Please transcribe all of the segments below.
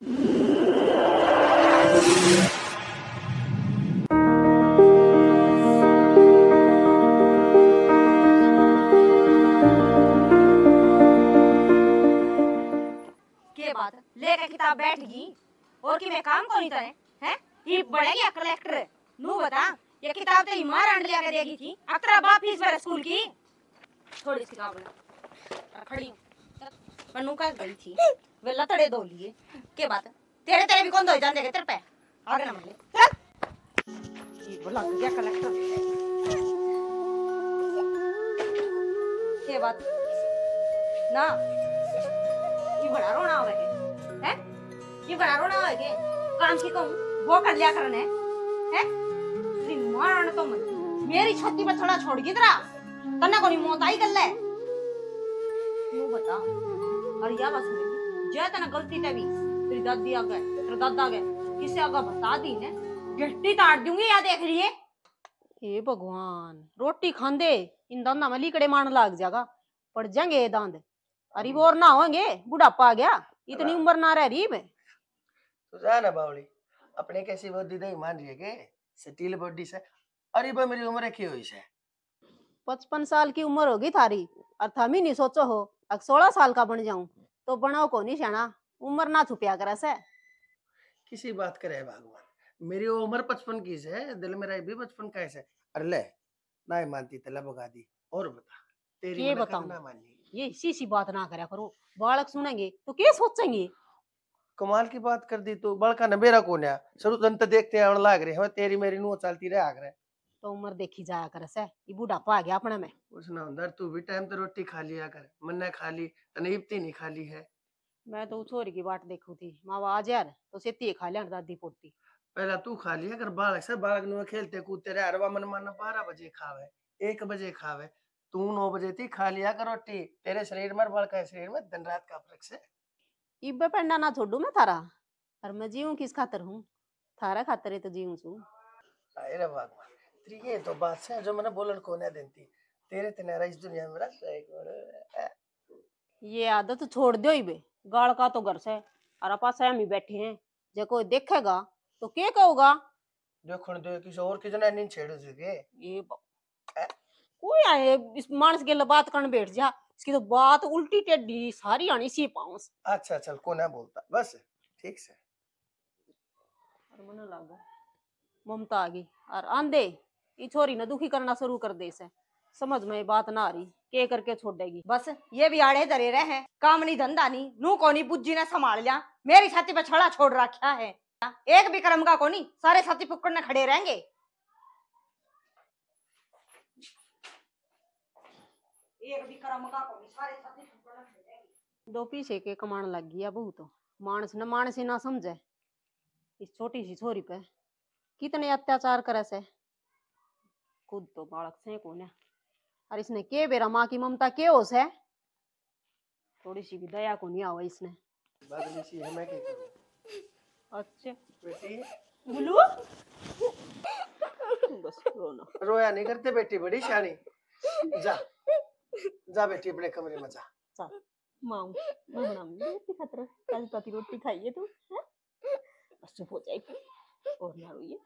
के बात लेके किताब बैठ गई और कि मैं काम को नहीं करे हैं ये बढ़ेगी कलेक्टर नू बता ये किताब तो मां रांड लेके देगी थी अतरा बाप फीस भरे स्कूल की थोड़ी सी किताब खड़ी पन्नू का गई थी वे लतड़े दो लिए के बात तेरे तेरे भी कौन दो जान देगा तेरे पे आगे ना मत चल ये बोला क्या कलेक्टर के बात ना ये बड़ा रोना हो गया है ये बड़ा रोना हो गया काम की कहूं वो कर लिया करने है तेरी मां तो मत मेरी छाती पर थोड़ा छोड़ गई तेरा तन्ने को नहीं मौत आई कर ले तू बता और या बस मेरी जे तना गलती ते भी तेरी दादी आ गए तेरा दादा आ गए किसे आगा बता दी ने गट्टी ताड़ दूंगी या देख रही है हे भगवान रोटी खांदे इन दांदा में लीकड़े मारने लग जाएगा पड़ जाएंगे ये दांत अरे वो और ना होंगे बुढ़ापा आ गया इतनी उम्र ना रह रही मैं तो जा ना बावली अपने कैसी बॉडी नहीं मान रही है के स्टील बॉडी से अरे बा मेरी उम्र की हुई है 55 साल की उम्र होगी थारी और थम ही नहीं सोचो हो अब 16 साल का बन जाऊं तो बनाओ को नहीं शाना उम्र ना छुपिया करे से किसी बात करे भगवान मेरी उम्र 55 की है दिल मेरा भी 55 का है अरे ले ना मानती तला बगा दी और बता तेरी ये मुलाकात बताऊं ना मानी ये इसी सी बात ना करा करो बालक सुनेंगे तो क्या सोचेंगे कमाल की बात कर दी तू बड़का नबेरा कौन है शुरू जन देखते आने लाग रहे हैं तेरी मेरी नुह चलती रहे आग रहे तो उम्र देखी जाया करे से ये बुढ़ापा आ गया अपने में उसना अंदर तू भी टाइम तो रोटी खा लिया कर मन्ने खा ली तने इब्ती नहीं खा ली है मैं तो छोरी की बात देखू थी माँ आज यार तो सेती खा लिया दादी पोती पहला तू खा लिया कर बालक से बालक नु खेलते कूदते रहे अरवा मन माना 12 बजे खावे 1 बजे खावे तू 9 बजे थी खा लिया कर रोटी तेरे शरीर में बड़ का शरीर में दिन रात का फर्क से इब्बे पेंडा ना छोड़ू मैं थारा और मैं जीऊं किस खातर हूँ थारा खातर ही तो जीऊं छू अरे भगवान तेरी ये तो बात है जो मैंने बोलन को नहीं देती तेरे तेरा इस दुनिया में रह एक बार ये आदत छोड़ दो ही बे गाल का तो घर से और पास हम ही बैठे हैं जो कोई देखेगा तो क्या कहोगा देखो दे किसी और की जना नहीं छेड़ सके ये कोई आए इस मानस के लिए बात करने बैठ जा इसकी तो बात उल्टी टेढ़ी सारी आनी सी पाऊस अच्छा चल को ना बोलता बस ठीक से और मन लगा ममता आ गई और आंधे ये छोरी ने दुखी करना शुरू कर दे से समझ में बात ना आ रही के करके छोड़ेगी बस ये भी आड़े धरे रहे हैं काम नहीं धंधा नहीं नू कोनी बुज्जी ने संभाल लिया मेरी छाती पे छड़ा छोड़ रखा है एक भी कर्म का कोनी सारे साथी पुक्कड़ने खड़े रहेंगे एक भी कर्म का कोनी सारे साथी पुक्कड़ने खड़े रहेंगे दो पीछे के कमान लग गया बहू तो मानस ही ना समझे इस छोटी सी छोरी पे कितने अत्याचार करे से खुद तो बालक से कौन है और इसने के बेरा माँ की ममता के हो से थोड़ी सी भी दया को नहीं आवा इसने बात सी है मैं क्या करूं अच्छा बेटी बोलो बस रोना रोया नहीं करते बेटी बड़ी शानी जा जा बेटी अपने कमरे में जा चल माऊ मैं बनाऊंगी रोटी खतरा कल पति रोटी खाइए तू है बस चुप हो जाएगी और ना रोइए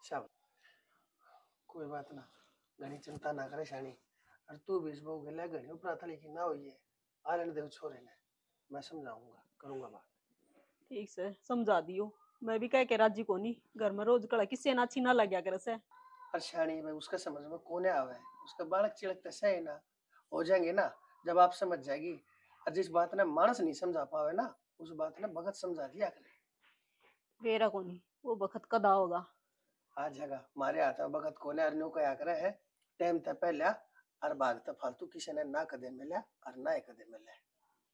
सब कोई बात ना घनी चिंता ना करे शानी और तू भी इस बहू के लिए घनी ऊपर था लेकिन ना होइए आने दे छोरे ने मैं समझाऊंगा करूंगा बात ठीक से समझा दियो मैं भी कह के राजी को नहीं घर में रोज कड़ा किससे ना छीना लग गया करे से और शानी भाई उसका समझ में कोने आवे उसका बालक चिड़कते सही ना हो जाएंगे ना जब आप समझ जाएगी और जिस बात ने मानस नहीं समझा पावे ना उस बात ने भगत समझा दिया करे वेरा को नहीं वो बखत कदा होगा आ जगह मारे हाथ में भगत कोने अरनु को आकर है टाइम ते पहले और भाग ते फालतू किसी ने ना कदे मिला और ना कदे मिले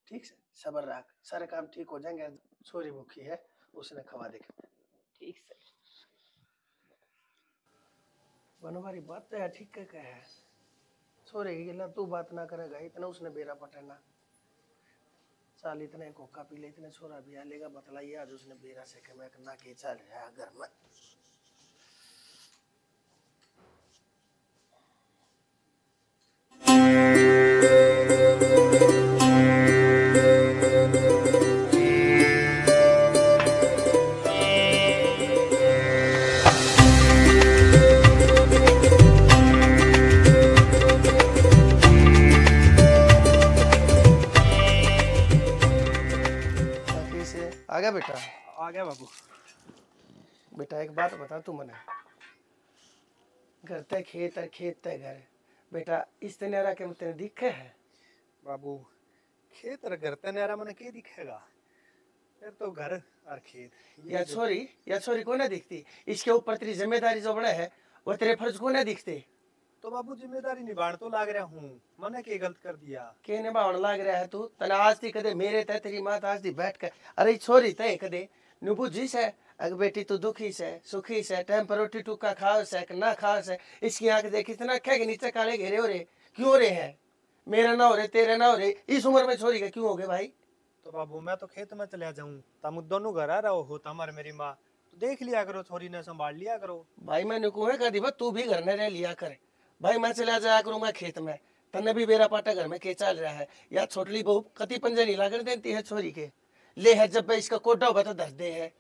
ठीक से सबर रख सारे काम ठीक हो जाएंगे छोरी भूखी है उसने खवा दे ठीक से बनवारी बात तो ठीक है छोरे की गिला तू बात ना करेगा इतना उसने बेरा पटेना चाल इतने कोका पी ले इतने छोरा भी आ लेगा बतलाइए आज उसने बेरा से कि मैं ना के चल रहा घर में गया बेटा? आ गया बाबू। बेटा एक बात बता तू मने, घर ते खेत और खेत ते घर, बेटा इस तनेरा के तेरे दिखे है? बाबू खेत और घर तेरा मने के दिखेगा, फिर तो घर और खेत या छोरी को ना दिखती, इसके ऊपर तेरी जिम्मेदारी जो बड़ा है वो तेरे फर्ज को ना दिखते। तो बाबू जिम्मेदारी निभाने तो लाग रहा हूँ, मैंने क्या गलत कर दिया? के निभावन लाग रहा है तू? तना आज थी कदे मेरे ते तेरी माँ आज थी बैठ कर, अरे छोरी ते कदे नुबुझी से अगर बेटी तू दुखी से सुखी से टाइम पर रोटी टुक्का खाओ से ना खाओ से, इसकी आंख देख इतना क्या के नीचे काले घेरे हो रहे, क्यों हो रहे हैं? मेरा ना हो रहे, तेरे ना हो रहे, इस उम्र में छोरी के क्यों हो गए भाई? तो बाबू मैं तो खेत में चला जाऊं, तुम दोनों घर आ रहो हो, तुम और मेरी माँ, तो देख लिया करो, छोरी ने संभाल लिया करो। भाई मैंने कुएं कर दी, तू भी घर में रह लिया कर भाई, मैं चला जाया करूंगा खेत में, तन्ने भी बेरा पाटा घर में के चल रहा है, या छोटली बहू कति पंजे नहीं लागन देती है छोरी के ले है, जब इसका कोटा होगा तो धर दे है,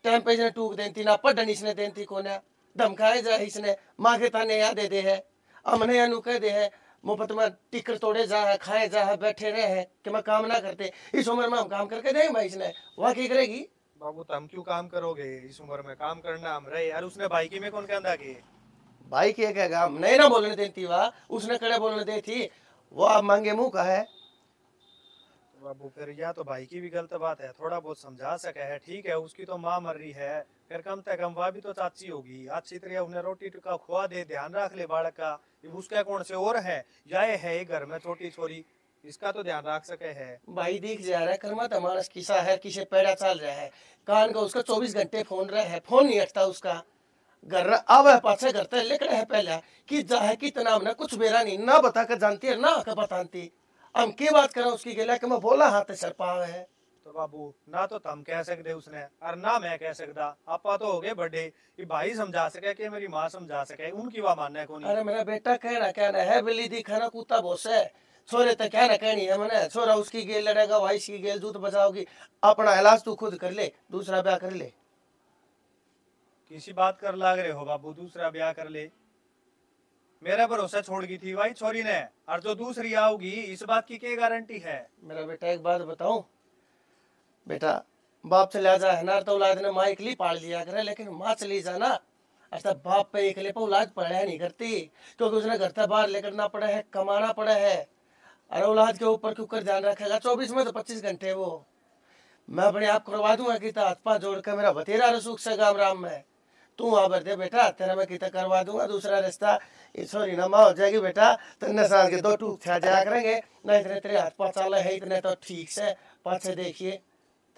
टाइम पे इसने टूक देती ना पढ़न इसने देती को ना धमकाए जा इसने, माँ के ताने याद दे है, हमने अनु कह दे है मुफ्त में टिकर तोड़े जा है, खाए जा है, बैठे रहे हैं कि मैं काम ना करते, इस उम्र में हम काम करके देंगे भाई, इसने वहाँ की करेगी? बाबू तुम क्यों काम करोगे, इस उम्र में काम करना हम रहे यार, उसने भाई की में कौन कहता कि भाई के कहेगा नहीं ना बोलने देती, वाह उसने कड़े बोलने दी थी, वो आप मांगे मुंह का है। तो बाबू फिर या तो भाई की भी गलत बात है, थोड़ा बहुत समझा सके है, ठीक है उसकी तो माँ मर रही है, फिर कम से कम वह भी तो चाची होगी, अच्छी तरह उन्हें रोटी टुका खुआ दे, ध्यान रख ले बालक का, उसका कौन से और है, या ये है एक घर में छोटी छोरी, इसका तो ध्यान रख सके है। भाई दिख जा रहा है कर्मा तमारस किसा है, किसे पैड़ा चल रहा है, कान का उसका 24 घंटे फोन रहा है, फोन नहीं हटता उसका, घर आवे पाछे घर तक लेकर है पहले कि जा है कितना हमने कुछ बेरा नहीं ना बता कर जानती है ना कर बताती, हम की बात करें उसकी गेला कि मैं बोला हाथ सर पाव है। तो बाबू ना तो तुम कह सकते उसने और ना मैं कह सकता, आपा तो हो गए बड़े कि भाई समझा सके कि मेरी माँ समझा सके, उनकी वह मानना कौन? अरे मेरा बेटा कहना है बिल्ली दिखा ना कुत्ता बोस है, छोरे तक क्या ना कहनी है मैंने, छोरा उसकी गेल लड़ेगा भाई इसकी गेल दूध बचाओगी, अपना इलाज तू खुद कर ले, दूसरा ब्याह कर ले। किसी बात कर लाग रहे हो बाबू, दूसरा ब्याह कर ले, मेरा भरोसा छोड़ गई थी भाई छोरी ने, और जो दूसरी आओगी इस बात की क्या गारंटी है? मेरा बेटा एक बात बताऊं, बेटा बाप चला जा है ना तो औलाद ने माँ एकली पाल लिया करे, लेकिन माँ चली जाना अच्छा बाप पे एकले पे औलाद पढ़ा नहीं करती, क्योंकि उसने घर से बाहर लेकर ना पड़ा है, कमाना पड़ा है, अरे औलाद के ऊपर क्यों कर ध्यान रखेगा, 24 में तो 25 घंटे वो, मैं अपने आप करवा दूंगा कि हाथ पाँव जोड़ कर मेरा बतेरा रसूख से गाम राम में, तू वहां भर दे बेटा, तेरा मैं कितना करवा दूंगा दूसरा रिश्ता, सॉरी ना माँ हो जाएगी बेटा, तेरे साल के 2 टूक छा जाया करेंगे, ना इतने तेरे हाथ पाँव चाला है इतने तो ठीक से पाछे देखिए,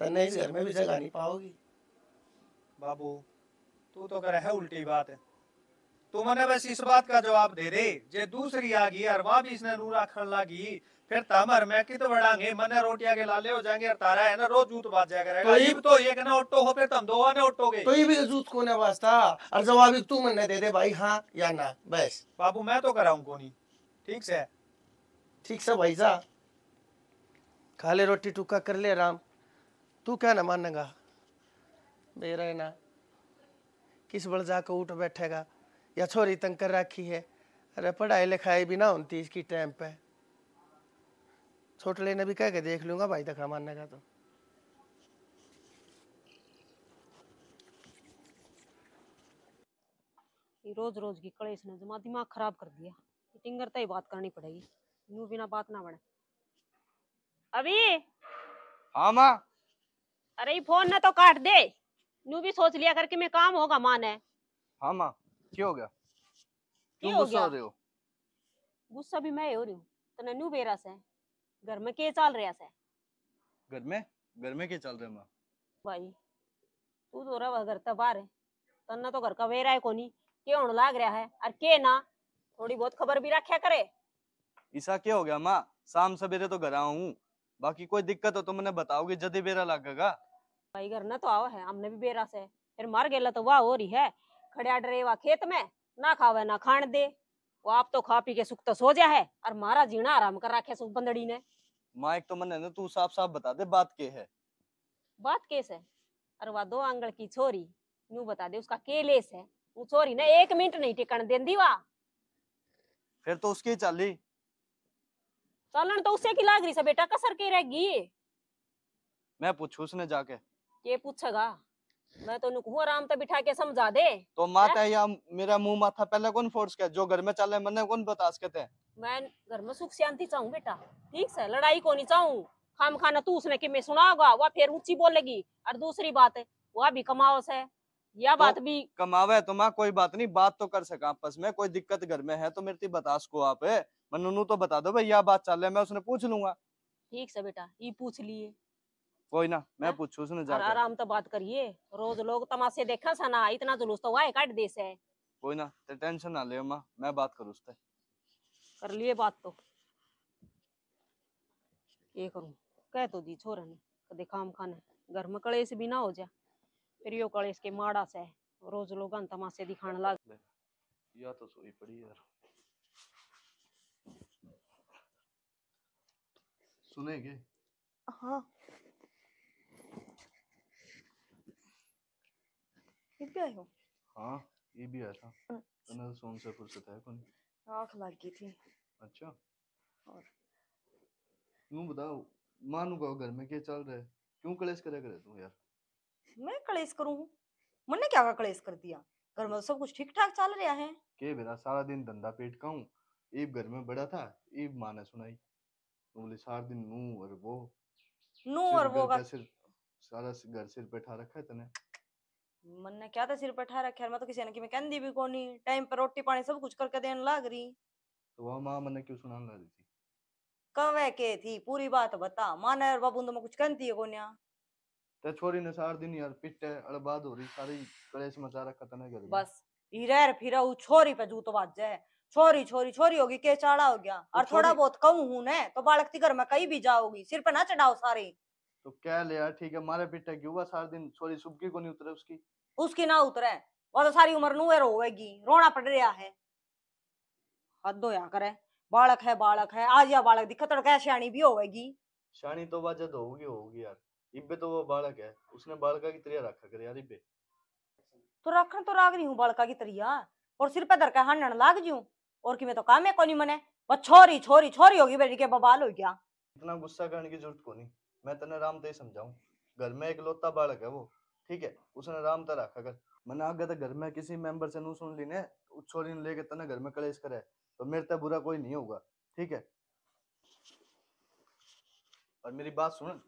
तन्ने इस घर में भी जगह नहीं पाओगी। बाबू तू तो करे है उल्टी बात है, तू मने बस इस बात का जवाब दे दे, जे दूसरी आ गई और वहां भी इसने नूर आखन लागी, फिर तमर मैं कित बढ़ांगे, मने रोटियां के लाले हो जाएंगे और तारा है ना रोज जूत बाज जाया करेगा, तो ये तो एक ना ऑटो हो, फिर तुम दो ने ऑटोगे, तो ये भी जूत को ने वास्ता, और जवाब तू मन्ने दे दे भाई हाँ या ना बस। बाबू मैं तो कराऊं को नहीं, ठीक से भाई जा खा ले रोटी टुक्का कर ले आराम, तू क्या ना मानेगा बेरा ना, किस बल जाकर उठ बैठेगा, या छोरी तंग कर रखी है, अरे पढ़ाई लिखाई भी ना होती इसकी टाइम पे, छोटले ने भी कह के देख लूंगा भाई तक मानने का तो। रोज रोज की कलेश ने जमा दिमाग खराब कर दिया, टिंगर तो ही बात करनी पड़ेगी, यूं बिना बात ना बने। अभी हाँ माँ। अरे ये फोन ना तो काट दे, यूं भी सोच लिया कर कि मैं काम होगा माँ ने। हाँ माँ क्या हो गया, क्या क्यों हो गुस्सा गया? हो रहे हो? गुस्सा भी मैं हो रही हूँ, तो नन्नू बेरा से घर में के चल रहा से? घर में क्या चल रहा है माँ? भाई तू तो रहा घर तक बाहर है, तन्ना तो घर का वेरा है कोनी, के होने लाग रहा है और के ना, थोड़ी बहुत खबर भी रखा करे। ऐसा क्या हो गया माँ, शाम सवेरे तो घर आया हूँ, बाकी कोई दिक्कत हो तो मैंने बताओगे, जल्दी बेरा लगेगा। भाई घर ना तो आओ है, हमने भी बेरा से फिर मार गेला तो वाह हो रही है, खड़िया डरे वा खेत में, ना खावे ना खान दे, वो आप तो खा पी के सुख तो सो जा है, और मारा जीना आराम कर रखे सुख बंदड़ी ने। माँ एक तो मैंने ना तू साफ साफ बता दे बात क्या है। बात कैसे? अरे वह 2 आंगल की छोरी, नू बता दे उसका के लेस है, वो छोरी ने 1 मिनट नहीं टिकन देंदी वा। फिर तो उसकी चल रही, चलन तो उससे की लाग रही से बेटा, कसर के रहेगी। मैं पूछू उसने जाके। के पूछेगा? मैं तो नुकू आराम से बिठा के समझा दे। तो माता या मेरा मुंह माथा पहले कौन फोर्स किया? जो घर में चल रहा है मैंने कौन बता सकते हैं? मैं घर में सुख शांति चाहूँ बेटा, ठीक से लड़ाई को नहीं चाहूँ। खाम खाना तू उसने कि मैं सुना होगा वह फिर ऊंची बोलेगी। और दूसरी बात है वह भी कमाओ से, यह तो बात भी कमावे तो माँ कोई बात नहीं, बात तो कर सका आपस में। कोई दिक्कत घर में है तो मेरे से बता सको आप। मन्नू तो बता दो भाई यह बात चल रही है, मैं उसने पूछ लूंगा। ठीक से बेटा ये पूछ लिए कोई ना, मैं हैं? पूछू उसने और जाकर। आराम से बात करिए। रोज लोग तमाशे देखा सा ना, इतना जुलूस तो वाह काट दे से। कोई ना, ते टेंशन ना ले माँ, मैं बात करूँ उससे। कर लिए बात तो ये करूं, कह तो दी छोरे ने कदे काम खाने घर में कलेश भी ना हो जा। फिर यो कलेश के माड़ा से रोज लोग तमाशे दिखाने लग। या तो सोई पड़ी यार। सुनेगे? हाँ, ये भी आए हो? हाँ ये भी ऐसा। तो सोन से फुर्सत है कौन? आँख लग गई थी। अच्छा, और यूं बताओ, मानू का घर में क्या चल रहा है? क्यों कलेश करे करे तू यार? मैं कलेश करूँ? मैंने क्या कलेश कर दिया? घर में तो सब कुछ ठीक ठाक चल रहा है। के बेरा सारा दिन धंधा पेट का हूँ। ईब घर में बड़ा था, ईब माँ ने सुनाई। तो बोले सारा दिन नू और वो नू सिर और वो घर का का सिर, सारा घर सिर पे ठा रखा है तने। मैंने क्या था सिर पर ठा रखा है? मैं तो किसी ने कि मैं कहती भी कोनी, टाइम पर रोटी पानी सब कुछ करके देने लग रही। तो वह माँ मैंने क्यों सुनाने लगी थी? कवे के थी पूरी बात बता। माने और बाबू तो मैं कुछ कहती है कोन्या। ते छोरी ने सारा दिन यार पिटे अड़बाद हो रही, सारी कलेश मचा रखा तने घर में। बस इधर फिर उ छोरी पे जूतो बाज जाए। छोरी छोरी छोरी होगी के चाड़ा हो गया। तो और थोड़ा छोरी- बहुत कहूँ हूं ने तो बालक ती घर में कहीं भी जाओगी, सिर पे ना चढ़ाओ सारे। तो क्या ले यार, ठीक है मारे पिटे क्यों हुआ सारा दिन? छोरी सुबकी को नहीं उतरे उसकी? उसकी ना उतरे, वो तो सारी उम्र नुए रोएगी, रोना पड़ रहा है। हद होया करे। बालक है आज या बालक दिक्कत कैसे सियाणी भी होएगी। शानी तो वजह होगी होगी यार। इब्बे तो वो बालक है, उसने बालका की तरह रखा कर यार इब्बे। तो रखन तो राग रही हूँ बालका की तरिया, और सिर पे धर के हनन लाग जू। और कि मैं तो काम है कोनी मने, बस छोरी छोरी छोरी होगी बेटी के बबाल हो गया। इतना गुस्सा करने की जरूरत को नहीं। मैं तने राम ते समझाऊं, घर में एक लौता बालक है वो, ठीक है? उसने राम ते रखा कर। मैंने आगे तो घर में किसी मेंबर से नू सुन ली ने उस छोरी ने लेके तने घर में कलेश करे, तो मेरे ते बुरा कोई नहीं होगा, ठीक है? और मेरी बात सुन,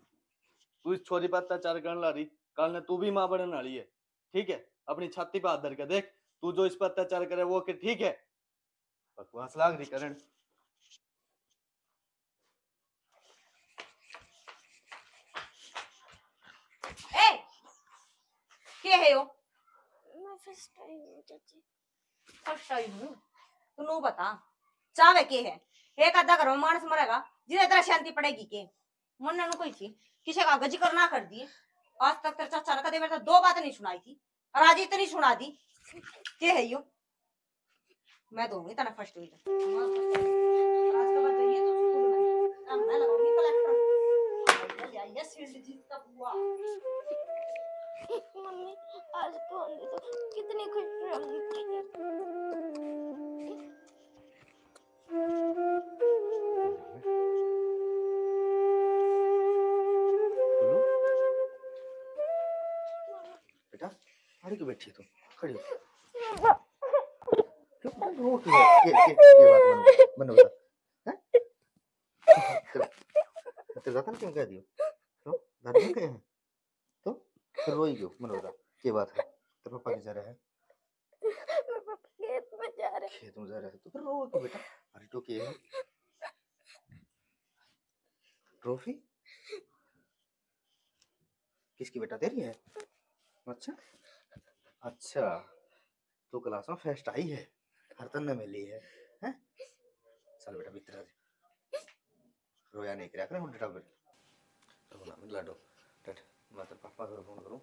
तू इस छोरी पर अत्याचार करने ला रही, कल ने तू भी मां बनने वाली है, ठीक है? अपनी छाती पे हाथ धर के देख, तू जो इस पर अत्याचार करे वो कि ठीक है? बकवास लाग रही करण। ए के है यो? मैं फर्स्ट टाइम हूँ चाची। फर्स्ट टाइम हूँ तू नो बता चावे के है? एक आधा घर में मानस मरेगा जिसे तरह शांति पड़ेगी के? मन ने कोई थी किसी का गजी करना कर दिए। आज तक तेरे चाचा ने कदे मेरे से दो बातें नहीं सुनाई थी और आज इतनी सुना दी। के है यो? मैं दूंगी तेरा फर्स्ट डिवीजन। आज के बाद जाइए तो स्कूल में अब मैं लगाऊंगी कलेक्टर। यस फील्ड जीत का हुआ। मम्मी आज तो आंधी तो कितनी खुश रहूंगी। बेटा अरे क्यों बैठी है तू? खड़ी हो। क्यों रो क्यों है? ये बात मन बता हैं? तेरे दादा ने क्यों कह दियो? तो दादी ने कहे हैं तो फिर रोई क्यों? मन बता ये बात है। तेरे पापा की जा रहा है, मेरे पापा खेत में जा रहे हैं। खेत में जा रहा है तो फिर रो क्यों बेटा? अरे तो क्या है? ट्रॉफी किसकी बेटा? तेरी है? अच्छा अच्छा, तो क्लास में फर्स्ट आई है, हर तन्ने मिली है? चल बेटा भीतर आ जा। रोया नहीं करा कर बेटा। फिर रोना मत लाडो। डट मैं तेरे पापा को फोन करूं।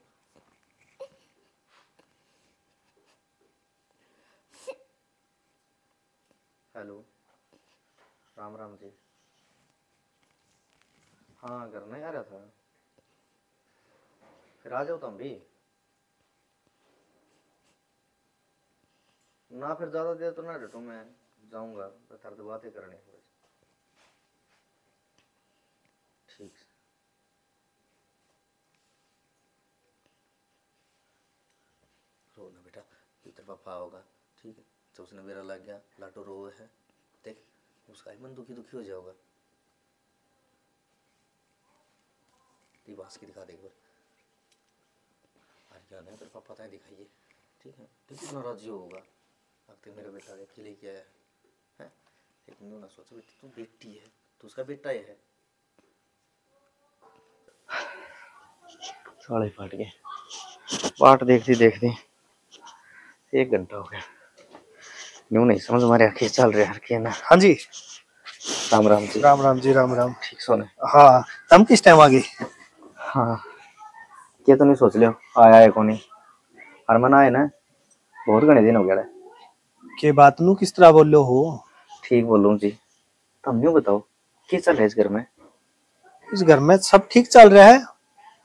हेलो राम राम जी। हाँ घर नहीं आ रहा था, फिर आ जाओ तुम भी ना। फिर ज्यादा देर तो ना डटो, मैं जाऊंगा तो थर बातें करनी है। ठीक है तेरा पापा होगा, ठीक है, तो उसने मेरा लग गया, लाटो रो है, देख उसका ही मन दुखी दुखी हो जाएगा। ये बास की दिखा दे एक बार, क्या नहीं तेरे पापा ताई दिखाइए, ठीक है, ठीक कितना राजी होगा अब तो मेरा बेटा देख के लेके आया है, लेकिन तू ना सोचो बेटी तू बेटी है, तू उसका बेटा ही है। साले फट गए, बाट देखती देखती 1 घंटा हो गया, यूं नहीं समझ हमारे आखिर चल रहे हर के ना। हाँ जी, राम राम जी। राम राम जी, राम राम। ठीक सोने। हाँ, तुम किस टाइम आ गए? हाँ, क्या तो नहीं सोच लियो आया है कोनी, और मना है ना, बहुत घने दिन हो गया है। के बात नू किस तरह बोलो हो? ठीक बोलूं जी, तुम यूं बताओ क्या चल रहा है इस घर में? इस घर में सब ठीक चल रहा है,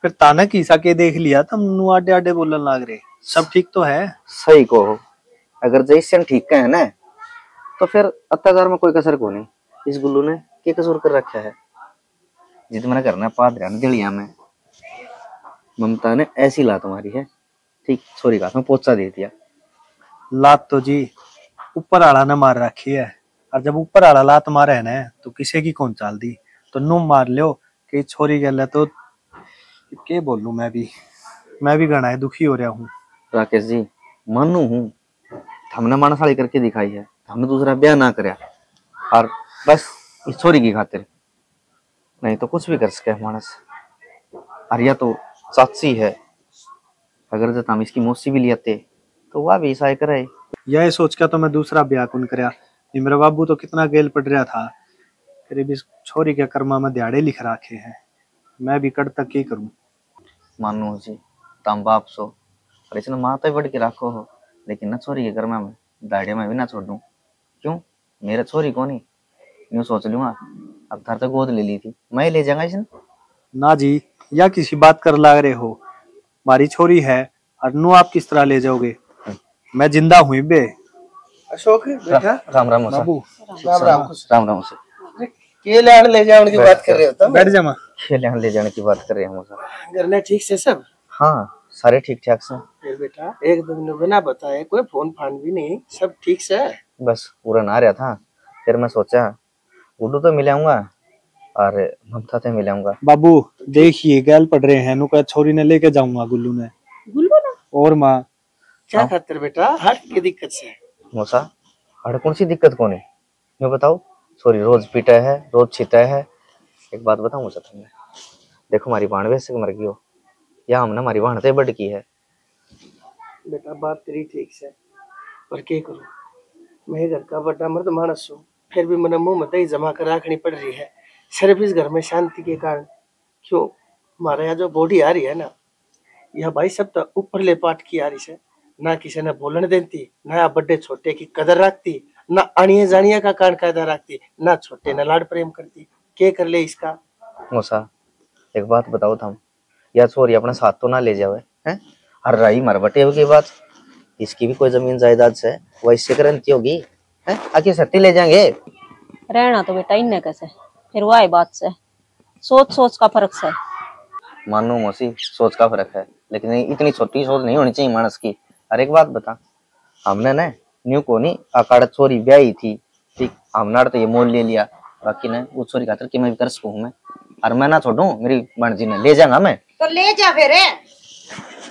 फिर ताना किसा के देख लिया तुम नू आडे आडे बोलने लग रहे, सब ठीक तो है? सही को हो, अगर जैसे ठीक का है ना, तो फिर अत्याचार में कोई कसर को नहीं। इस गुल्लू ने क्या कसूर कर रखा है? जित मैंने करना है पादरिया ने दिलिया में, ममता ने ऐसी लात मारी है, ठीक छोरी का में पोचा दे दिया। लात तो जी ऊपर आला ने मार रखी है, और जब ऊपर आला लात मारे है ना, तो किसी की कौन चाल दी, तो नु मार लियो कि छोरी गल है। तो क्या बोलूं, मैं भी घना दुखी हो रहा हूँ। राकेश जी, मानू हूँ हमने मानसाली करके दिखाई है, हमने दूसरा ब्याह ना करया, और बस इस छोरी की खातिर, नहीं तो कुछ भी कर सके मानस। और या तो चाची है, अगर जब हम इसकी मौसी भी लियाते तो वह भी ऐसा करे। यह सोच कर तो मैं दूसरा ब्याह कौन करया, मेरा बाबू तो कितना गेल पड़ रहा था, करीब इस छोरी के कर्मा में दिहाड़े लिख रखे हैं, मैं भी कड़ तक ही करूं। मानो जी तम बाप सो, और इसने माता बढ़ के रखो हो, लेकिन ना छोरी के कर्मा में दाड़े में भी ना छोड़ दूं। क्यों? मेरा छोरी को नहीं, यूं सोच लूंगा अब घर तक गोद ले ली थी, मैं ले जाऊंगा इसने। ना जी, या किसी बात कर लाग रहे हो, मारी छोरी है और नू आप किस तरह ले जाओगे? मैं जिंदा हुई बे। अशोक बेटा, राम राम मौसा। बाबू राम राम। राम राम से के लैंड ले जाने की बात कर रहे हो तुम? बैठ जा मां। खेल यहाँ ले जाने की बात कर रहे हैं मौसा। घर में ठीक से सब? हाँ, सारे ठीक ठाक से। फिर बेटा एक दिन बिना बताए कोई फोन फान भी नहीं, सब ठीक से? बस पूरा ना रहा था, फिर मैं सोचा गुड्डू तो मिलाऊंगा और ममता से मिलाऊंगा। बाबू देखिए गैल पड़ रहे हैं, नुका छोरी ने लेके जाऊंगा गुल्लू ने। गुल्लू ना? और माँ क्या खातिर बेटा, हार्ट की दिक्कत से? मौसा हर कौन सी दिक्कत कौन है, मैं बताओ। सॉरी, रोज पीटा है, रोज छीता है। एक बात बताऊं मौसा तुमने, देखो हमारी बाण वैसे मर गई हो, या हमने हमारी बाण से बढ़ की है। बेटा बात तेरी ठीक से, पर क्या करूं, मैं घर का बड़ा मर्द मानस हूँ, फिर भी मैंने मुंह में दही जमा कर रखनी पड़ रही है, सिर्फ इस घर में शांति के कारण। क्यों? हमारे यहाँ जो बॉडी आ रही है ना, यह भाई सब तो ऊपर ले पाट की आ रही है, ना किसी ने बोलने देती, ना बड़े छोटे की कदर रखती, ना अणिये जानिया का कान कायदा रखती, ना छोटे न लाड प्रेम करती। क्या कर ले इसका? मौसा एक बात बताओ तुम, या छोरी अपने साथ तो ना ले जावे हैं? हर रही मरबटे की बात, इसकी भी कोई जमीन जायदाद से वैसे करंती होगी है, आखिर सत्ती ले जाएंगे। रहना तो बेटा इन्हें कैसे, फिर वही बात से सोच सोच का फर्क से। मानो मौसी सोच का फर्क है, लेकिन इतनी छोटी सोच नहीं होनी चाहिए मानस की। और एक बात बता, हमने ना न्यू को नहीं अकाड़ छोरी ब्याही थी, ठीक, हमने तो ये मोल ले लिया, बाकी ने वो छोरी खातर कि मैं भी कर सकूं मैं, और मैं ना छोड़ू, मेरी बणजी ने ले जाऊंगा मैं। तो ले जा फिर,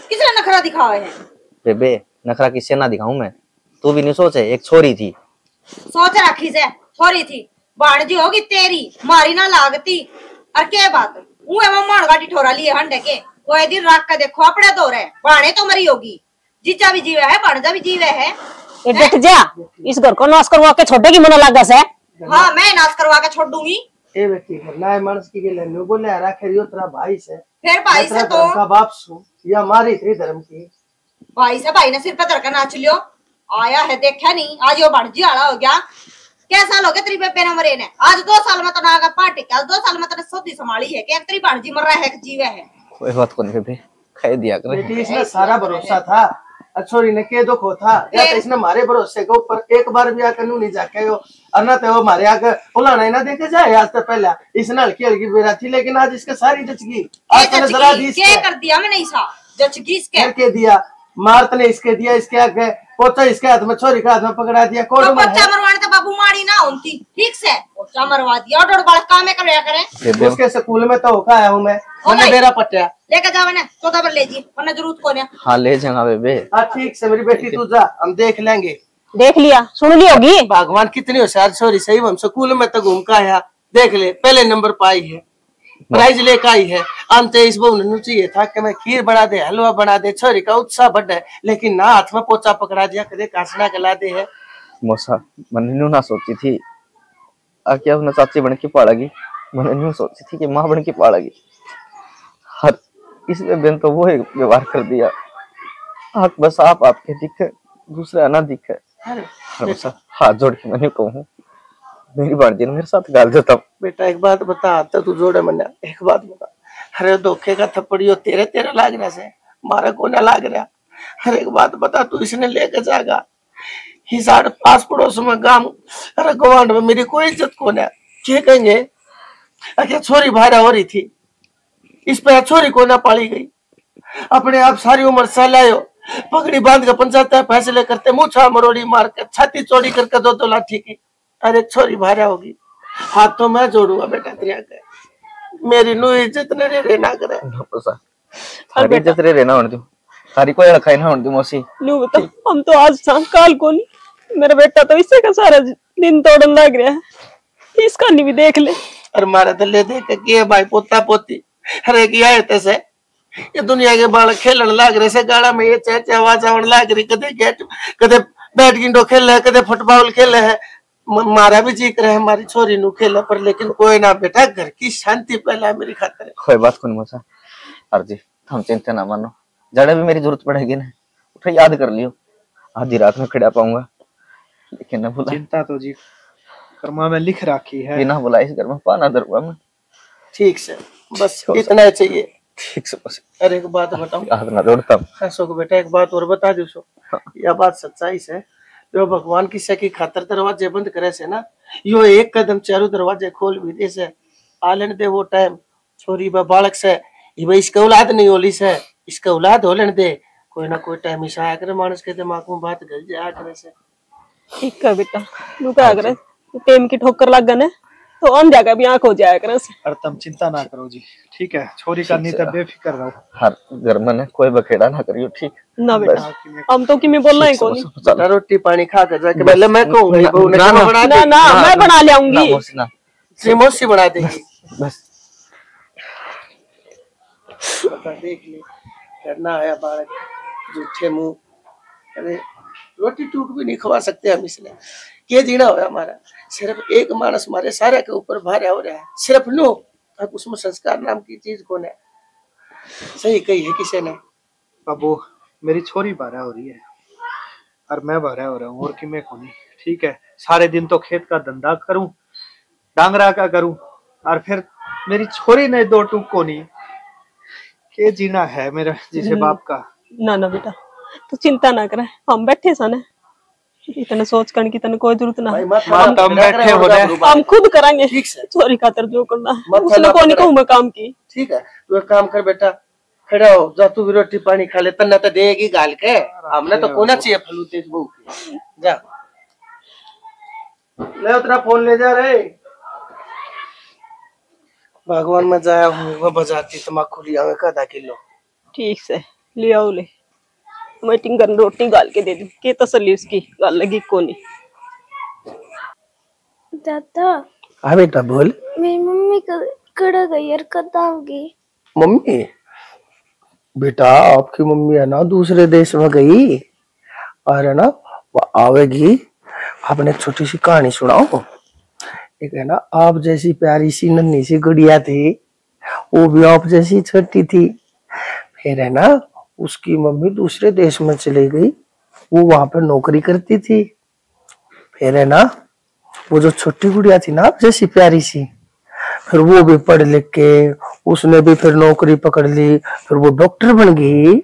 किसने नखरा दिखावे है? बेबे नखरा किससे ना दिखाऊं मैं, तू भी नहीं सोचे एक छोरी थी। सोच रखी से छोरी थी, बाणजी होगी तेरी, मारी ना लागती। और क्या बात, वो एवं मार गाड़ी ठोरा लिए हंडे के, कोई दिन राख के देखो अपने दो रहे, बाणे तो मरी होगी, जीजा भी जीवे है, बाणजा भी जीवे है। ये देख जा, इस घर को नाश करवा के छोड़ेगी मना लगा से। हाँ, मैं नाश करवा के छोड़ दूंगी। ए व्यक्ति करना है मानस की गेले न्यू बोले हरा खेरियो तेरा भाई से, फिर भाई से तो का बाप सु, या हमारी इतनी धर्म की भाई से, भाई ने सिर पे धर के नाच लियो, आया है देखा नहीं, आज वो बाणजी आला हो गया। क्या साल हो गए तेरी बेबे ने मरे ने? आज 2 साल में तो ना पार्टी, कल 2 साल में तो सौदी संभाली है, क्या तेरी बाणजी मर रहा है कि जीवे है? कोई बात को नहीं बेबे, कह दिया कर। बेटी इसमें सारा भरोसा था, छोरी ने के दुख था, या तो इसने हमारे भरोसे के ऊपर एक बार भी आकर नहीं जाके हो, और ना तो वो हमारे आकर पुलाना ही ना देखे जाए। आज तो पहला इसने हल्की हल्की बेरा थी, लेकिन आज इसके सारी जचगी। आज तने जरा दी क्या कर दिया मैंने, ईसा जचगी इसके करके दिया, मार्त ने इसके दिया, इसके आगे पोचा इसके हाथ में, छोरी के हाथ में पकड़ा दिया। तो पोचा मरवाने तो बाबू माड़ी ना होती, ठीक से पोचा मरवा दिया और बड़ा काम है कर करें। उसके स्कूल में तो होका आया हूँ मैं, मैंने मेरा पट्टिया लेके जाओ ना, 14 पर ले जी, वरना जरूरत को नहीं। हाँ ले जाऊंगा बेबे। हाँ ठीक से मेरी बेटी, तू जा, हम देख लेंगे। देख लिया, सुन ली होगी। भगवान कितनी होशियार छोरी, सही हम स्कूल में तो घूम का आया, देख ले पहले नंबर पाई है, प्राइज लेकर आई है। अंते इस बहू चाहिए था कि मैं खीर बना दे, हलवा बना दे, छोरी का उत्साह बढ़ है, लेकिन ना हाथ में पोचा पकड़ा दिया, कदे कासना गला दे है। मोसा मैंने न्यू ना सोची थी क्या अपने चाची बन के पाड़ेगी, मैंने न्यू सोची थी कि माँ बन के पाड़ेगी। हर इसमें बेन तो वो एक व्यवहार कर दिया, आप बस आप आपके दिखे, दूसरे ना दिखे। हाथ जोड़ के मैंने कहूँ मेरी बाजी ने मेरे साथ गाल देता। बेटा एक बात बता, तो तू जोड़े मना, एक बात बता, अरे धोखे का थप्पड़ियो तेरे तेरे लाग रहा से, मारा को ना लाग रहा। हर एक बात बता, तू इसने लेके जाएगा हिसाब पास पड़ोस में गांव, अरे गवांड में मेरी कोई इज्जत को ना, क्या कहेंगे? अरे छोरी भारा हो रही थी, इस पे छोरी को ना पाली गई, अपने आप सारी उम्र सहलायो, पगड़ी बांध के पंचायत फैसले करते, मुछा मरोड़ी मार के, छाती चौड़ी करके 2-2 लाठी की। अरे छोरी भारा होगी, हाथ तो मैं जोड़ूंगा बेटा तेरे के, मेरी नु इज्जत न रे ना करे। सारी इज्जत रे ना होने दो, सारी कोई रखा ना होने दो मौसी। न्यू बता, हम तो आज शाम काल को नहीं, मेरा बेटा तो इससे का सारा दिन तोड़न लग रहा है, इसका नहीं भी देख ले। और मारा तो ले देख के भाई पोता पोती, अरे किया है तैसे, ये दुनिया के बालक खेलन लाग रहे से, गाड़ा में ये चहचे आवाज आवन लाग रही, कदे गेट, कदे बैट गिंडो खेल है, कदे फुटबॉल खेल है, मारा भी जी करे हमारी छोरी नु खेला, पर लेकिन कोई ना बेटा, घर की शांति पहला मेरी खातिर। कोई बात को नहीं मौसा, अर्जी हम चिंता ना मानो, जड़े भी मेरी जरूरत पड़ेगी ना, उठा याद कर लियो, आधी रात में खड़ा पाऊंगा, लेकिन ना भूला। चिंता तो जी कर्मा में लिख रखी है, बिना बुलाए इस घर में पाना दरुआ में। ठीक से, बस इतना ही चाहिए। ठीक से बस। अरे एक बात बताऊं, याद ना जोड़ता को बेटा, एक बात और बता दो सो, यह बात सच्चाई से, जो भगवान की से की खातर दरवाजे बंद करे से ना, यो एक कदम चारों दरवाजे खोल भी दे से, आलन दे वो टाइम, छोरी बा बालक से, ये इसका औलाद नहीं होली से, इसका औलाद होलन दे, कोई ना कोई टाइम इस आया करे, मानस के दिमाग में बात गल जाया करे से। ठीक है बेटा, तू क्या करे, टेम की ठोकर लग गने तो हम जाकर भी आंख हो जाया करे से। और तुम चिंता ना करो जी, ठीक है, छोरी करनी तब बेफिक्र रहो। हर घर में कोई बखेड़ा ना करियो, ठीक ना बेटा, हम तो कि मैं बोलना ही कोनी, रोटी पानी खा कर जाके पहले मैं कहूंगी बहू ने ना मैं बना ले आऊंगी, मौसी बना देगी बस। देख ले करना है बालक झूठे मुंह, अरे रोटी टूक भी नहीं खवा सकते हम इसने, ये जीना हो हमारा, सिर्फ एक मानस हमारे सारे के ऊपर भारा हो रहा है, सिर्फ नो, अब उसमें संस्कार नाम की चीज कौन है? सही कही है किसी ने। बाबू मेरी छोरी भारा हो रही है और मैं भारा हो रहा हूँ, और कि मैं कोनी, ठीक है, सारे दिन तो खेत का धंधा करूं, डांगरा का करूं, और फिर मेरी छोरी ने 2 टूक को नहीं, के जीना है मेरा जिसे बाप का। ना ना बेटा तू चिंता ना करे, हम बैठे सन, इतने सोच करने की तने कोई जरूरत ना है, हम बैठे हो रहे, हम खुद करेंगे, ठीक से छोरी खातर जो करना है, उसने कोई नहीं कहूँ मैं काम की। ठीक है, तू एक काम कर बेटा, खड़ा हो जा, तू भी रोटी पानी खा ले, तन्ना तो देगी गाल के, हमने तो कोना चाहिए फलूते बहू जा, ले उतना फोन ले जा रे। भगवान में जाया हूँ, वह बजाती तम्बाकू लिया आधा किलो। ठीक से ले आओ, ले मीटिंग कर, रोटी गाल के दे दी, के तसल्ली उसकी गाल लगी कोनी। दादा हाँ बेटा बोल। मेरी मम्मी कड़ा गई यार, कब आओगी? मम्मी बेटा आपकी मम्मी है ना दूसरे देश में गई, और है ना वो आवेगी, आपने एक छोटी सी कहानी सुनाओ। एक है ना आप जैसी प्यारी सी नन्ही सी गुड़िया थी, वो भी आप जैसी छोटी थी, फिर है ना उसकी मम्मी दूसरे देश में चली गई, वो वहां पर नौकरी करती थी, फिर है ना वो जो छोटी गुड़िया थी ना आप जैसी प्यारी सी, फिर वो भी पढ़ लिख के उसने भी फिर नौकरी पकड़ ली, फिर वो डॉक्टर बन गई,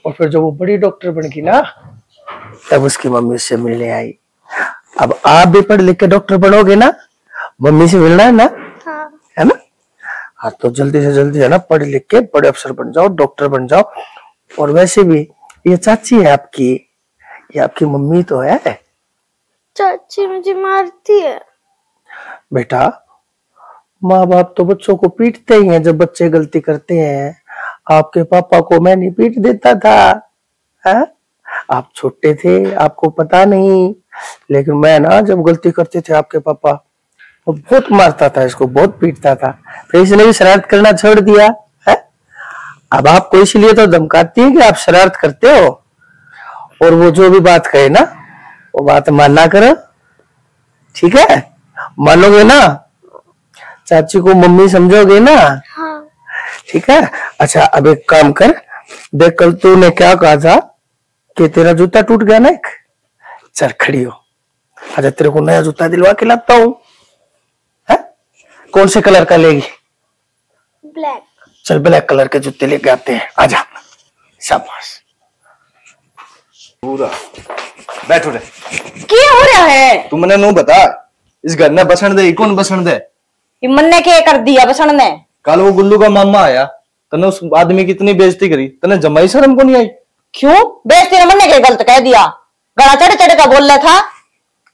और फिर जब वो बड़ी डॉक्टर बन गई ना, तब उसकी मम्मी उससे मिलने आई। अब आप भी पढ़ लिख के डॉक्टर बनोगे ना, मम्मी से मिलना है ना? हाँ। है ना? हाँ तो जल्दी से जल्दी है ना पढ़ लिख के बड़े अफसर बन जाओ, डॉक्टर बन जाओ। और वैसे भी ये चाची है आपकी, ये आपकी मम्मी तो है। चाची मुझे मारती है। बेटा, माँ बाप तो बच्चों को पीटते ही हैं जब बच्चे गलती करते हैं। आपके पापा को मैं नहीं पीट देता था, है? आप छोटे थे, आपको पता नहीं, लेकिन मैं ना जब गलती करते थे आपके पापा, वो बहुत मारता था, इसको बहुत पीटता था। फिर इसने भी शरारत करना छोड़ दिया है। अब आपको इसलिए तो धमकाती है कि आप शरारत करते हो, और वो जो भी बात कहे ना, वो बात मानना करो, ठीक है? मानोगे ना? चाची को मम्मी समझोगे ना? हाँ। ठीक है। अच्छा, अब एक काम कर, देख कल तूने क्या कहा था कि तेरा जूता टूट गया ना एक। चल खड़ी हो, अच्छा तेरे को नया जूता दिलवा के लाता हूँ। कौन से कलर का लेगी? ब्लैक। चल ब्लैक कलर के जूते लेके आते हैं, आजा। शाबाश। पूरा बैठो रे। क्या हो रहा है? तू मने नु बता, इस घर में बसण दे, कौन बसण दे? मन ने क्या कर दिया बसण ने? कल वो गुल्लू का मामा आया, तने उस आदमी की इतनी बेइज्जती करी, तने जमाई शर्म को नहीं आई? क्यों बेइज्जती ने? मन ने क्या गलत कह दिया? गला चढ़ चढ़ का बोल रहा था।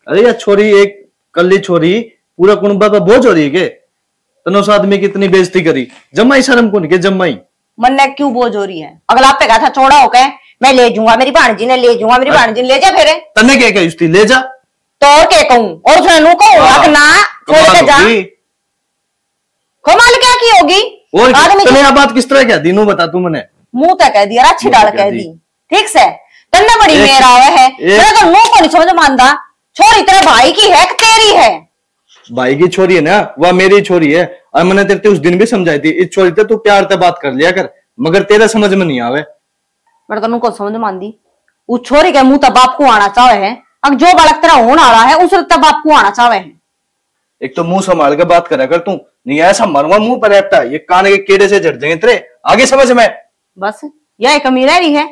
अरे यार छोरी, एक कल्ली छोरी पूरा कुनबा पे बोझ हो रही है के? तने उस आदमी की इतनी बेइज्जती करी, जमाई शर्म को नहीं के? जमाई मन ने क्यों बोझ हो रही है? अगला पे कहा था छोड़ा होके मैं ले जाऊंगा, मेरी भांजी ने ले जाऊंगा, मेरी भांजी ने ले जा। फिर तने क्या कही उसकी? ले जा तो और क्या कहूं? और उसने नू कहूं ना छोड़ के जा। कमाल क्या की होगी? और आदमी तने यह बात किस तरह कह दी? नू बता तू मने। मुंह तक कह दिया, अच्छी मुंह डाल तक कह कह दी, दी। ठीक से। तन्ने बड़ी मेरा है, मैं तो मुंह को नहीं समझ मानता। छोरी तेरे भाई की है कि तेरी है? भाई की छोरी है ना, वह मेरी छोरी है। और मैंने तेरे उस दिन भी समझाई थी, इस छोरी से तू प्यार से बात कर लिया कर, मगर तेरे समझ में नहीं आवे। मैं तो को समझ मानदी। उस छोरी के मुंह तक बाप को आना चाहे है। अब जो बालक तेरा होने आ रहा है उस तक बाप को आना चाहे है। एक तो मुंह संभाल के बात करा कर तू, नहीं ऐसा मरवा मुंह पर रहता, ये कान के कीड़े से झड़ जाएंगे तेरे, आगे समझ में। बस यह कमी रह रही है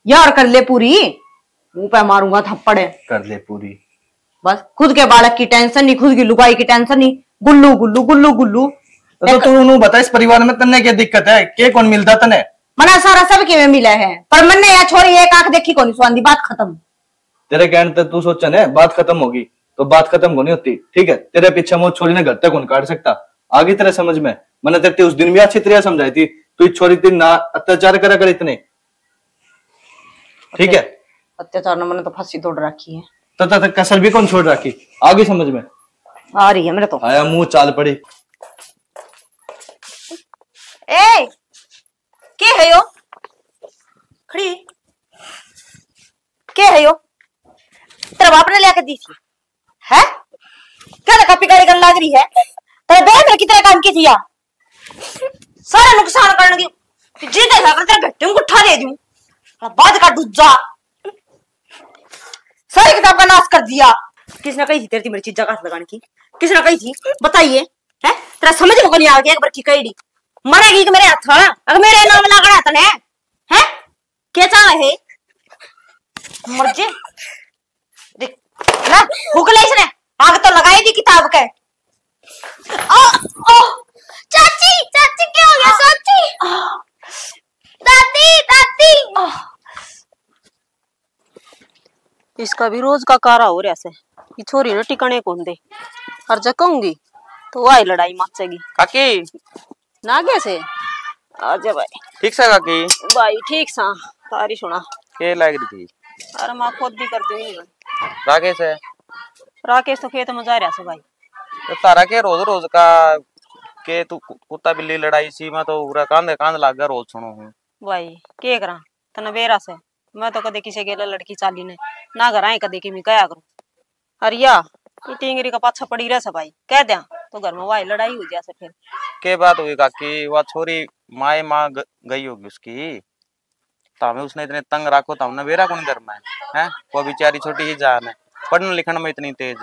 यार, कर ले पूरी। मुंह पे मारूंगा थप्पड़। कर ले पूरी। बस खुद के बालक की टेंशन नहीं, खुद की लुगाई की टेंशन नहीं, गुल्लू गुल्लू गुल्लू गुल्लू। तो तू उन्हें बता, इस परिवार में तन्ने क्या दिक्कत है? के कौन मिलता तने? मना सारा सब के में मिला है, पर मन ने या छोरी एक आंख देखी को नहीं सुहांदी। बात खत्म। तेरे कहने तक तू सोचा है बात खत्म होगी, तो बात खत्म को नहीं होती, ठीक है? तेरे पीछे मुझ छोरी ने घर तक कौन काट सकता? आगे तेरे समझ में। मैंने तेरे उस दिन भी अच्छी तरह समझाई थी, तू इस छोरी तीन ना अत्याचार करा कर इतने, ठीक है? अत्याचार ने मैंने तो फांसी तोड़ रखी है, तब कसर भी कौन छोड़ रखी? आगे समझ में आ रही है मेरे तो। आया मुंह चाल पड़ी। ए के है यो खड़ी? के है यो? तेरा बाप ने लेकर दी थी है? क्या लगा पिटाई करने लग रही है? तेरे बहन ने कितने काम की थी या? सारा नुकसान करने दी। जी देखा कर तेरे बेटे को उठा दे दूं, बाद का दूजा सारी किताब का नाश कर दिया। किसने कही थी तेरी मेरी चीज हाथ लगाने की? किसने कही थी बताइए? है तेरा समझ में नहीं आ गया? एक बार की कही मरेगी कि मेरे हाथ? अगर मेरे नाम लगा तने है क्या चाहे मर जे देख ना हुकले इसने आग तो लगाई दी किताब के। चाची चाची क्या हो गया? चाची दादी दादी। इसका भी रोज का कारा हो रहा से। ये छोरी ने टिकाने कौन दे, और जब कहूंगी तो वही लड़ाई मचेगी। काकी ना कैसे आजा भाई। ठीक सा काकी? भाई ठीक सा, तारी सुना के लग रही थी? अरे माँ खुद भी कर दी। राकेश है? राकेश तो खेत में जा रहा से भाई। तो तारा के रोज रोज का के तू कुत्ता बिल्ली लड़ाई सी में तो पूरा कांध लाग गया रोज सुनो हूँ भाई के करा तने बेरा से। मैं तो कदे किसी गेला लड़की चाली ने ना घर आए कदे कि मैं कया करूं। अरे या ये टिंगरी का पाछा पड़ी रह भाई कह दिया तो घर में वाई लड़ाई हो जाए फिर। के बात हुई काकी? वह छोरी माए माँ गई होगी उसकी, तमें उसने इतने तंग रखो तो हमने बेरा कौन घर में है? वो बेचारी छोटी ही जान है, पढ़ने लिखने में इतनी तेज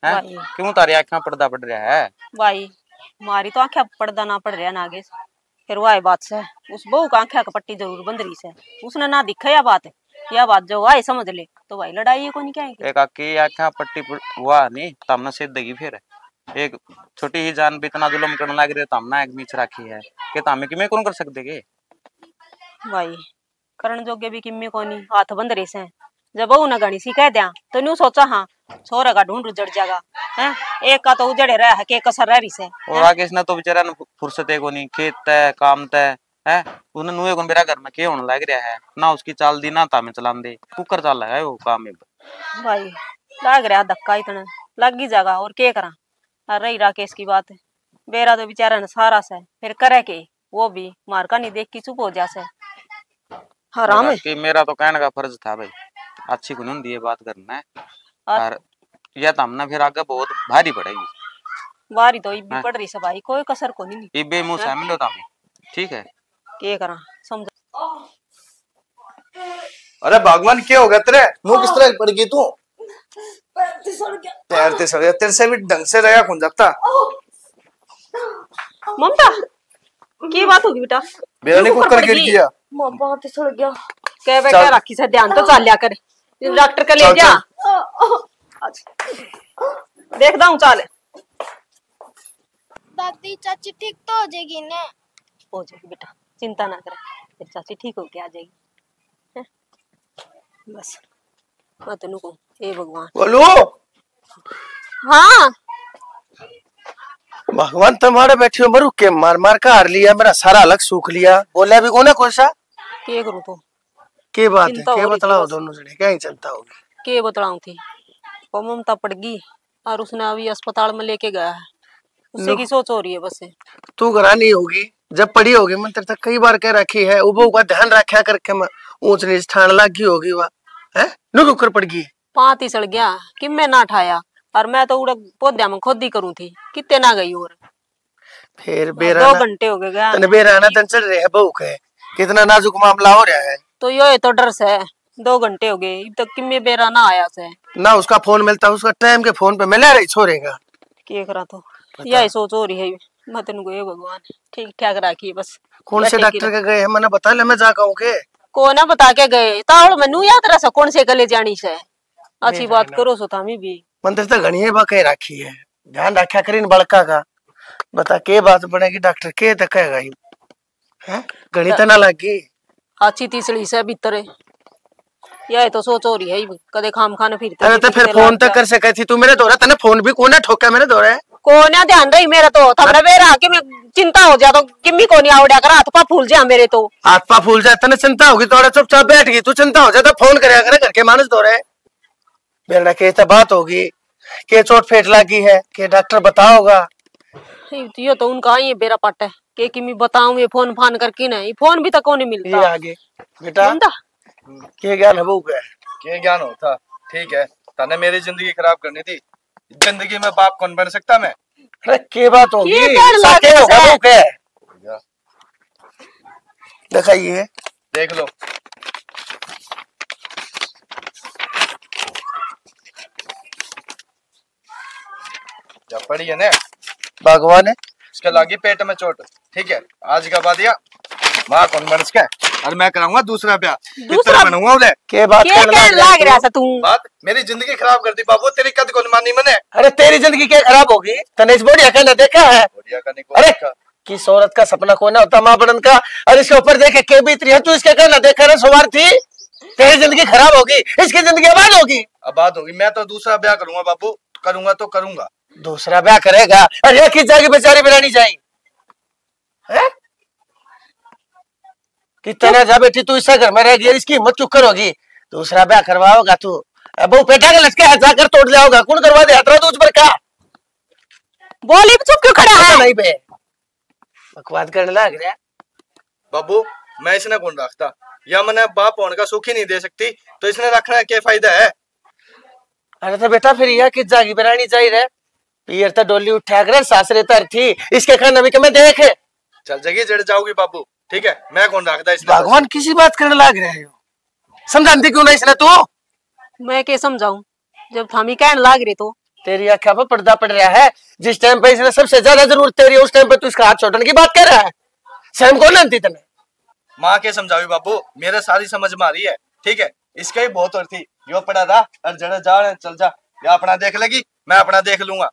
है, क्यों तारी आँखें पर्दा पड़ रहा है? भाई मारी तो आंखें पर्दा ना पड़ रहा ना आगे से, फिर वह बात से उस बहू का आंखें का पट्टी जरूर बंद रही से। उसने ना दिखा या बात जो आए समझ ले तो भाई लड़ाई को नहीं क्या है? एक आकी आँखें पट्टी हुआ नहीं तो हमने सिद्ध देगी। फिर एक छोटी ही जान भी इतना जुल्म करने लग रही तो हमने एक नीच रखी है कि तामे कि मैं कौन कर सकते के? भाई करण जोगे भी किम्मी को नहीं हाथ बंद रहे से। जब बहू ने गणी सी कह दिया तो न्यू सोचा हाँ छोरे का ढूंढ उजड़ जाएगा है। एक का तो उजड़े रहा है, के कसर रह रही से। और राकेश ने तो बेचारा फुर्सत है को नहीं, खेत तय काम तय है उसने नुए को मेरा घर में के होने लग रहा है ना, उसकी चाल दी ना तामे चलान दे, कुकर चाल लगा है वो काम में भाई। लग रहा धक्का इतना लग ही जाएगा और के करा। और रही राकेश की बात, बेरा तो बेचारा ने सारा से फिर करे के वो भी मार का नहीं देख की चुप हो जासे। हराम है कि मेरा तो कहने का फर्ज था भाई, अच्छी कुछ नहीं बात करना है। और यह तो हमने फिर आगे बहुत भारी पड़ेगी। बारी तो इब्बी पड़ रही से भाई, कोई कसर को नहीं। इब्बे मुंह शामिल होता हमें, ठीक है के करा समझ। अरे भगवान क्या हो गया तेरे मुंह किस तरह पड़ गई तू? तैरते सड़ गया, तेरे से भी ढंग से रहा कौन जाता। ममता की बात होगी बेटा? मेरा ने कुकर गिर गया। मम्मा तो सड़ गया। क्या बेटा राखी से ध्यान तो चाल लिया कर, डॉक्टर का ले जा। देखता हूँ चाल। दादी चाची ठीक तो हो जाएगी ना? हो जाएगी बेटा, चिंता ना करे, तेरी चाची ठीक होके आ जाएगी। है? बस मैं तेनू को हे भगवान बोलो। हाँ भगवान तुम्हारे बैठे हो मरु के मार मार का हार लिया, मेरा सारा अलग सूख लिया। बोला भी कोने कौन सा के करूँ तो के बात है, चिंता हो के रही थी बतलाओ बस। दोनों जने क्या ही चिंता होगी। के बतलाऊं थी, वो ममता पड़ गई और उसने अभी अस्पताल में लेके गया है, उससे की सोच हो रही है बस। तू घरानी होगी जब पड़ी होगी, मैं तेरे तक कई बार कह रखी है उबो का ध्यान रखा करके, मैं ऊंच नीच ठान लगी होगी वह है नु कुकर पड़ गई। पात ही सड़ गया कि मैं ना उठाया, और मैं तो उड़ा पौधा में खुद ही करूँ थी, कितने ना गई। और फिर 2 बेरा घंटे हो गए गया तने बेराना तन चल रहे है बहू के, कितना नाजुक मामला हो रहा है। तो यो तो डर से 2 घंटे हो गए, अब तक किम्मे बेरा ना आया से। ना उसका फोन मिलता, उसका टाइम के फोन पे मिला रही छोड़ेगा के करा तो यही सोच हो रही है। मैं तेन को भगवान ठीक ठाक राखी बस। कौन से डॉक्टर के गए हैं मैंने बता ले, मैं जा कहूँ के को ना बता के गए तावड़ मनु याद रहा कौन से गले जानी से। अच्छी बात करो सो थामी भी मंदिर तो घनी बा कह रखी है, ध्यान रखा करीन बड़का का। बता के बात बनेगी डॉक्टर के तक कहेगा ही है, घनी तो ना लगी अच्छी तीसरी से भीतर यही तो सोच हो रही है कदे खाम खाने फिरते। अरे तो फिर फोन तक कर सके थी तू मेरे दौरा, तने फोन भी कोने ठोका मेरे दौरे कोने ध्यान रही मेरा तो थमरा बेरा कि मैं चिंता हो जा तो किम्मी को नहीं आवड़या कर, हाथ पा फूल जा मेरे तो। हाथ पा फूल जाए तने चिंता होगी, थोड़ा चुपचाप बैठ गई तू, चिंता हो जाए तो फोन करे करे करके मानस दौरे बेरना के तो बात होगी के चोट फेट लगी है के डॉक्टर बताओगा। ये तो उनका ये बेरा पट है के किमी बताऊं ये फोन फान करके नहीं, फोन भी तक नहीं मिलता। ये आगे बेटा के ज्ञान है बहू के ज्ञान होता, ठीक है तने मेरी जिंदगी खराब करनी थी, जिंदगी में बाप कौन बन सकता मैं? अरे के बात होगी ये डर साके लगे होगा से। बहू के दिखाइए देख लो जब पड़ी है ना भगवान है इसके लागी पेट में चोट, ठीक है आज का बाद माँ कौन बन सके और मैं कराऊंगा दूसरा ब्याह, दूसरा बनूंगा उधर के बात के लाग रहा था तू बात मेरी जिंदगी खराब कर दी बाबू, तेरी कद कौन मानी मैंने? अरे तेरी जिंदगी क्या खराब होगी, तने इस बोडिया का ना देखा है? बढ़िया का नहीं अरे देखा। किस औरत का सपना कोना होता माँ बनन का, और इसके ऊपर देखे के बीत रही है, तू इसके का ना देखा ना सवार थी, तेरी जिंदगी खराब होगी इसकी जिंदगी आबाद होगी। अब बात होगी, मैं तो दूसरा ब्याह करूंगा बाबू, करूंगा तो करूंगा। दूसरा ब्याह करेगा? अरे किस जाएगी बेचारी बनानी चाहिए, कितना जा बेटी तू इस घर में रह गई, इसकी हिम्मत क्यों करोगी? दूसरा ब्याह करवाओगा तू, अब वो पेटा के लचके हाथ जाकर तोड़ जाओगा, कौन करवा दे हतरा तुझ पर क्या? बोली चुप क्यों खड़ा है? नहीं बे बकवास करने लग रहा बाबू मैं इसने कौन रखता, या मैंने बाप होने का सुख ही नहीं दे सकती तो इसने रखना क्या फायदा है? अरे तो बेटा फिर यह किस जागी बनानी चाहिए, पियर तो डोली उठा कर सासरे तर थी, इसके खान अभी मैं देखे चल जगह जड़ जाओगी बाबू, ठीक है मैं कौन रखता इसने? भगवान किसी बात करने लग रहे हो, समझाती क्यों नहीं इसने? तू मैं क्या समझाऊं जब थामी कहने लाग रही तो तेरी आंखों पर पर्दा पड़ रहा है, जिस टाइम पे इसने सबसे ज्यादा जरूरत तेरी है उस टाइम पे तू इसका हाथ छोड़ने की बात कर रहा है, शर्म कौन आती तने? माँ के समझावी बाबू, मेरे सारी समझ में आ रही है, ठीक है इसका ही बहुत और थी, यो पड़ा था और जड़ा जा चल जा, या अपना देख लेगी मैं अपना देख लूंगा।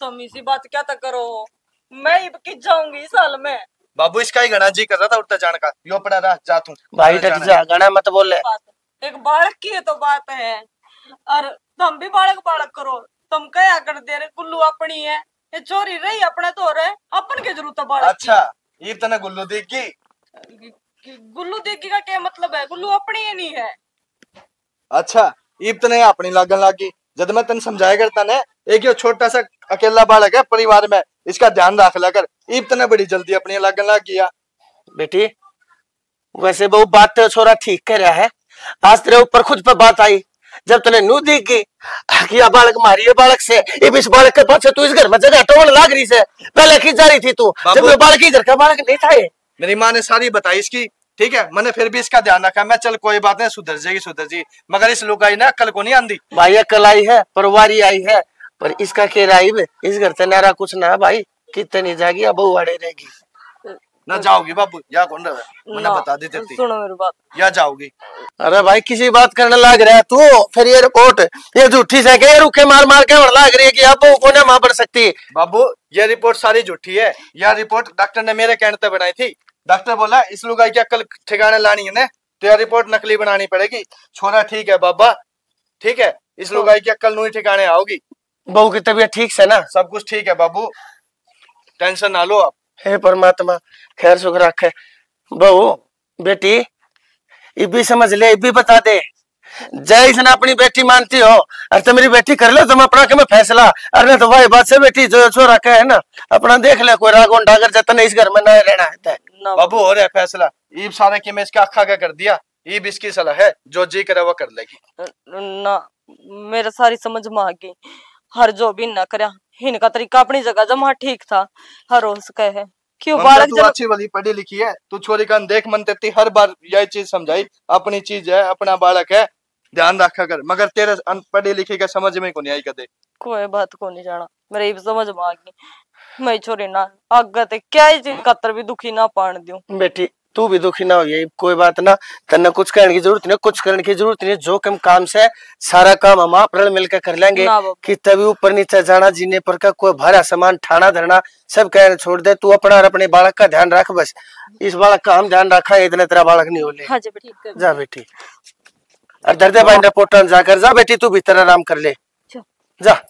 तुम इसी बात क्या तक करो, मैं ही किस जाऊंगी साल में। बाबू इसका ही गणा जी कर रहा था उठता जाने का, यो पड़ा रहा जा तू भाई डट जा, गाना मत बोल ले, एक बालक की तो बात है, और तुम भी बालक बालक करो। तुम क्या कर दे रहे, गुल्लू अपनी है, ये चोरी रही अपने तो रहे, अपन के जरूरत है बालक। अच्छा ये तना गुल्लू देगी, गुल्लू देगी का क्या मतलब है, गुल्लू अपनी ही नहीं है। अच्छा ईब तने अपनी लागन लागी। जब मैं तने समझाया करता ने, एक यो छोटा सा अकेला बालक है परिवार में, इसका ध्यान रख लिया कर। ईब तने बड़ी जल्दी अपनी लागन लाग गया। बेटी वैसे वो बात तो छोरा ठीक कह रहा है, आज तेरे ऊपर खुद पर बात आई जब तूने नू दी कि यह बालक मारी है बालक से, इस बालक के पास तू इस घर में जगह टोन लाग रही से, पहले की जा रही थी तू, जब ये बालक इधर का बालक नहीं था ये। मेरी माँ ने सारी बताई इसकी, ठीक है, मैंने फिर भी इसका ध्यान रखा। मैं चल कोई बात नहीं, सुधर जाएगी, मगर इस लुगाई ना कल को नहीं आंदी। भाई कल आई है, परवारी आई है, पर इसका के राई इस घर से नारा कुछ ना भाई, कितने नहीं जाएगी अब वाड़े रहेगी ना। जाओगी बाबू या कौन रहा है, मैंने बता दी थी। सुनो मेरी बात, या जाओगी। अरे भाई किसी बात करने लग रहा है तू, फिर ये रिपोर्ट ये झूठी से के रुके मार मार के लग रही है कि अब को ना मां बढ़ सकती। बाबू ये रिपोर्ट सारी झूठी है, यह रिपोर्ट डॉक्टर ने मेरे कहने पे बनाई थी। डॉक्टर बोला इस लुगाई की अक्ल ठिकाने लानी है ना, तो यह रिपोर्ट नकली बनानी पड़ेगी। छोरा ठीक है बाबा, ठीक है, इस लुगाई की अक्ल नहीं ठिकाने आओगी। बहू की तबीयत ठीक से ना? सब कुछ ठीक है बाबू, टेंशन ना लो आप। हे परमात्मा खैर सुख रखे। बहू बेटी ये भी समझ ले, ये भी बता दे, जय इसने अपनी बेटी मानती हो और तो मेरी बेटी कर लो तुम अपना के में फैसला। अरे तो भाई बात से बेटी जो छोरा का है ना अपना देख ले, कोई रागों डागर जतन इस घर में न रहना है। बाबू हो रहा फैसला, ईब सारे की मैं इसका अखा का कर दिया, ईब इसकी सलाह है, जो जी करे वो कर लेगी ना। मेरे सारी समझ में आ गई, हर जो भी ना करया इनका तरीका अपनी जगह जमा ठीक था। हर हो सके है क्यों बालक तू अच्छी वाली पढ़ी लिखी है, तू छोरी का देख मन तेती हर बार यही चीज समझाई, अपनी चीज है, अपना बालक है, ध्यान रखा कर। मगर तेरे पढ़ी लिखी का समझ में को नहीं आई कदे। कोई बात को नहीं जाना, मेरे समझ में आ गई। मैं छोरी ना आगे ते क्या चीज कतर भी दुखी ना पान दूं। बेटी तू भी दुखी ना हो, ये कोई बात ना, तन्ने कुछ करने की जरूरत नहीं, कुछ करने की जरूरत नहीं। जो काम से सारा काम हम आप मिलकर कर लेंगे कि तभी ऊपर नीचे जाना जीने पर का कोई भारा सामान ठाना धरना सब कहना छोड़ दे। तू अपना और अपने बालक का ध्यान रख, बस इस बालक का हम ध्यान रखा है, इतने तेरा बालक नहीं होले। हाँ जी बेटी, जा बेटी और दर्दे भाई ने पोटन जाकर जा बेटी, तू भीतर आराम कर ले, जा।